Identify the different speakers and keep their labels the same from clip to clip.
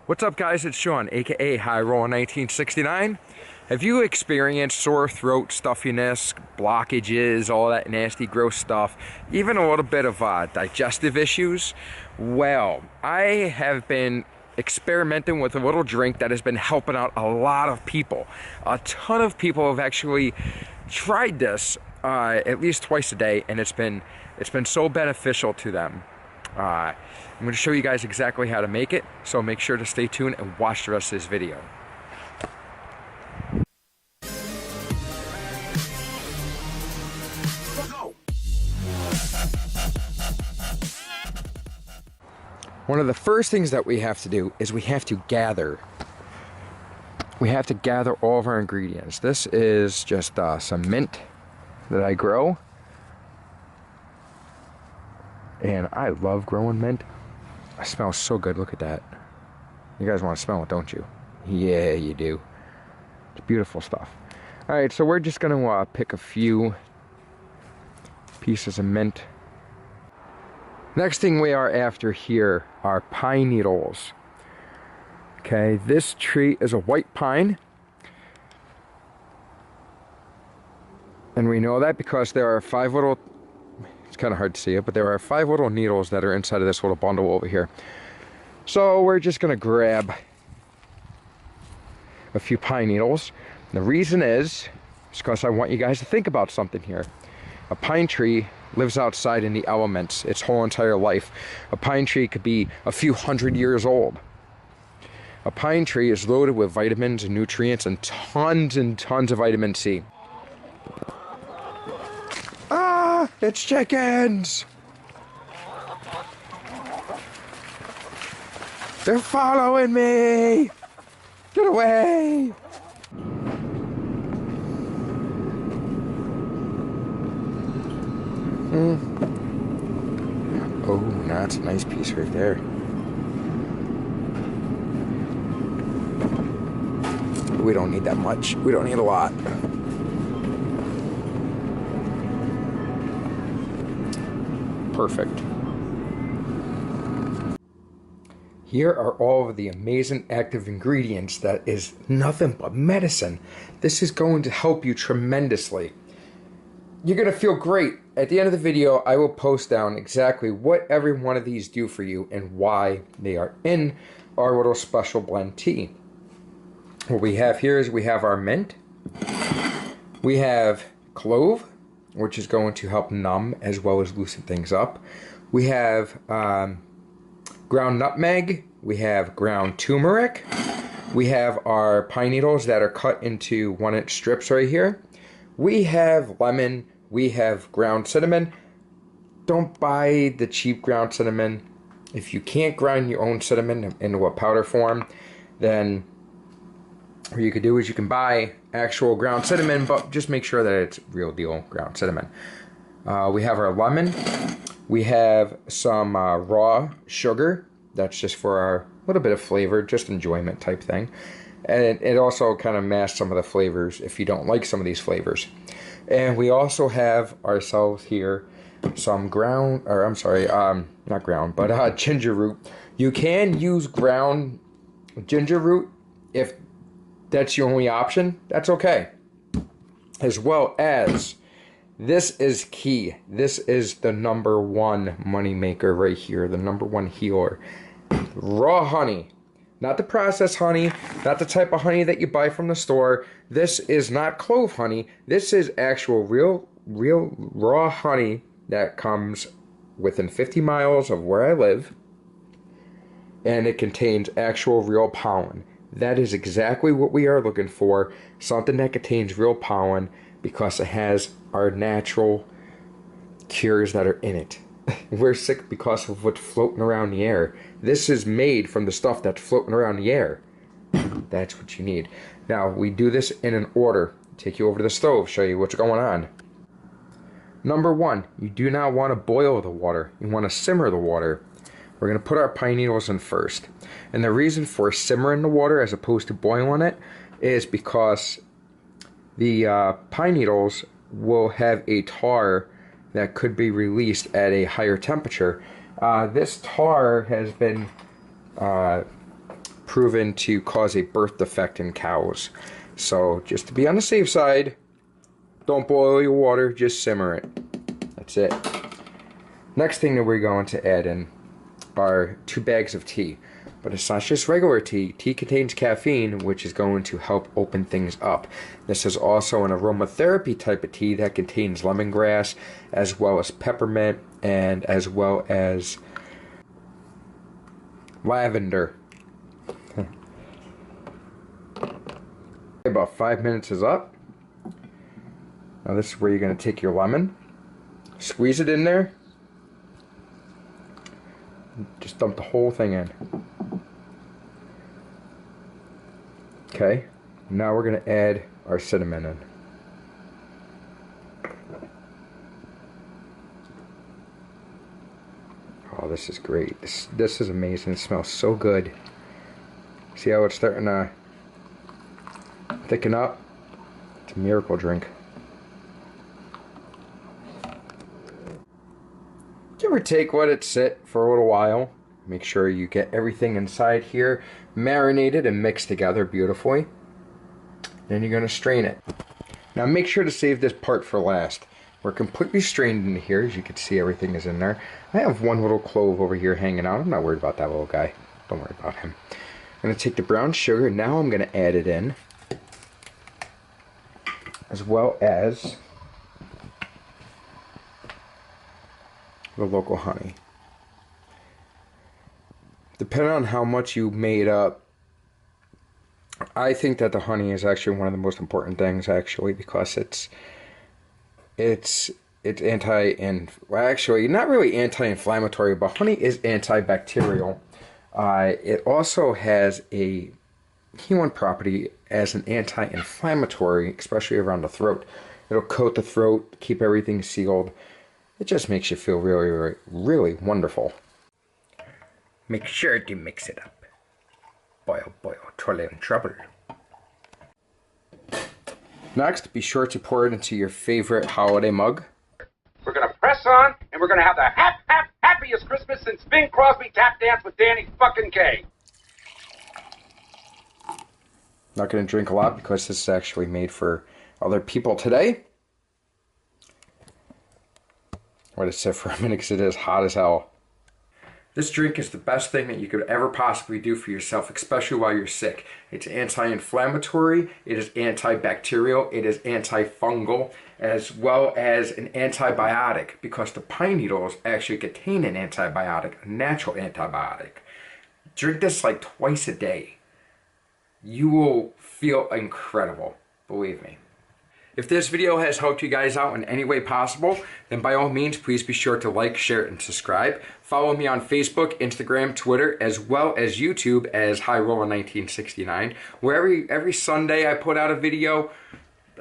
Speaker 1: What's up, guys? It's Sean, aka High Roll 1969. Have you experienced sore throat, stuffiness, blockages, all that nasty, gross stuff, even a little bit of digestive issues? Well, I have been experimenting with a little drink that has been helping out a lot of people. A ton of people have actually tried this at least twice a day, and it's been so beneficial to them. I'm going to show you guys exactly how to make it, so make sure to stay tuned and watch the rest of this video. One of the first things that we have to do is we have to gather. We have to gather all of our ingredients. This is just some mint that I grow. And I love growing mint. It smells so good. Look at that. You guys want to smell it, don't you? Yeah, you do. It's beautiful stuff. Alright, so we're just going to pick a few pieces of mint. Next thing we are after here are pine needles. Okay, this tree is a white pine. And we know that because there are 5 little... It's kind of hard to see it, but there are 5 little needles that are inside of this little bundle over here. So we're just going to grab a few pine needles. And the reason is because I want you guys to think about something here. A pine tree lives outside in the elements its whole entire life. A pine tree could be a few hundred years old. A pine tree is loaded with vitamins and nutrients and tons of vitamin C. Ah, it's chickens! They're following me! Get away! Oh, that's a nice piece right there. We don't need that much. We don't need a lot. Perfect. Here are all of the amazing active ingredients that is nothing but medicine. This is going to help you tremendously. You're going to feel great. At the end of the video, I will post down exactly what every one of these do for you and why they are in our little special blend tea. What we have here is we have our mint. We have clove, which is going to help numb as well as loosen things up. We have ground nutmeg. We have ground turmeric. We have our pine needles that are cut into 1-inch strips right here. We have lemon. We have ground cinnamon. Don't buy the cheap ground cinnamon. If you can't grind your own cinnamon into a powder form, then what you could do is you can buy actual ground cinnamon, but just make sure that it's real deal ground cinnamon. We have our lemon. We have some raw sugar. That's just for our little bit of flavor, just enjoyment type thing. And it also kind of masks some of the flavors if you don't like some of these flavors. And we also have ourselves here some ground, or I'm sorry, not ground, but ginger root. You can use ground ginger root if that's your only option. That's okay. As well as, this is key. This is the #1 money maker right here, the #1 healer. Raw honey. Not the processed honey, not the type of honey that you buy from the store. This is not clove honey. This is actual real raw honey that comes within 50 miles of where I live. And it contains actual real pollen. That is exactly what we are looking for. Something that contains real pollen because it has our natural cures that are in it. We're sick because of what's floating around the air. This is made from the stuff that's floating around the air. That's what you need. Now, we do this in an order. Take you over to the stove, show you what's going on. #1, you do not want to boil the water. You want to simmer the water. We're going to put our pine needles in first. And the reason for simmering the water as opposed to boiling it is because the pine needles will have a tar that could be released at a higher temperature. This tar has been proven to cause a birth defect in cows. So just to be on the safe side, don't boil your water, just simmer it. That's it. Next thing that we're going to add in are 2 bags of tea. But it's not just regular tea. Tea contains caffeine, which is going to help open things up. This is also an aromatherapy type of tea that contains lemongrass, as well as peppermint, and as well as lavender. About 5 minutes is up. Now this is where you're going to take your lemon, squeeze it in there, just dump the whole thing in. Okay, now we're going to add our cinnamon in. Oh, this is great. This is amazing. It smells so good. See how it's starting to thicken up? It's a miracle drink. Give or take, let it sit for a little while. Make sure you get everything inside here marinated and mixed together beautifully. Then you're going to strain it. Now make sure to save this part for last. We're completely strained into here. As you can see, everything is in there. I have one little clove over here hanging out. I'm not worried about that little guy. Don't worry about him. I'm going to take the brown sugar. Now I'm going to add it in, as well as the local honey. Depending on how much you made up, I think that the honey is actually one of the most important things, actually, because it's well, actually not really anti-inflammatory, but honey is antibacterial. It also has a healing property as an anti-inflammatory, especially around the throat. It'll coat the throat, keep everything sealed. It just makes you feel really, really, really wonderful. Make sure to mix it up. Boil, boil, till in trouble. Next, be sure to pour it into your favorite holiday mug.
Speaker 2: We're going to press on, and we're going to have the happiest Christmas since Bing Crosby tap danced with Danny fucking Kaye.
Speaker 1: Not going to drink a lot because this is actually made for other people today. Let it sit for a minute because it is hot as hell. This drink is the best thing that you could ever possibly do for yourself, especially while you're sick. It's anti-inflammatory, it is antibacterial, it is antifungal, as well as an antibiotic, because the pine needles actually contain an antibiotic, a natural antibiotic. Drink this like twice a day. You will feel incredible, believe me. If this video has helped you guys out in any way possible, then by all means, please be sure to like, share, and subscribe. Follow me on Facebook, Instagram, Twitter, as well as YouTube as HighRoller1969, where every Sunday I put out a video.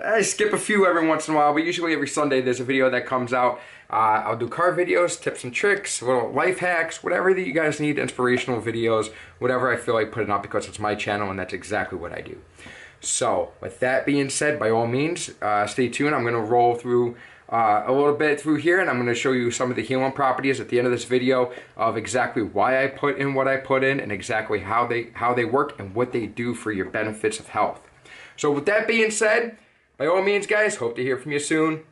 Speaker 1: I skip a few every once in a while, but usually every Sunday there's a video that comes out. I'll do car videos, tips and tricks, little life hacks, whatever that you guys need, inspirational videos, whatever I feel like putting up, because it's my channel and that's exactly what I do. So, with that being said, by all means, stay tuned. I'm going to roll through a little bit through here, and I'm going to show you some of the healing properties at the end of this video of exactly why I put in what I put in, and exactly how they work and what they do for your benefits of health. So, with that being said, by all means, guys, hope to hear from you soon.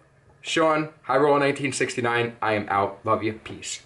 Speaker 1: Sean, HighRoller1969, I am out. Love you. Peace.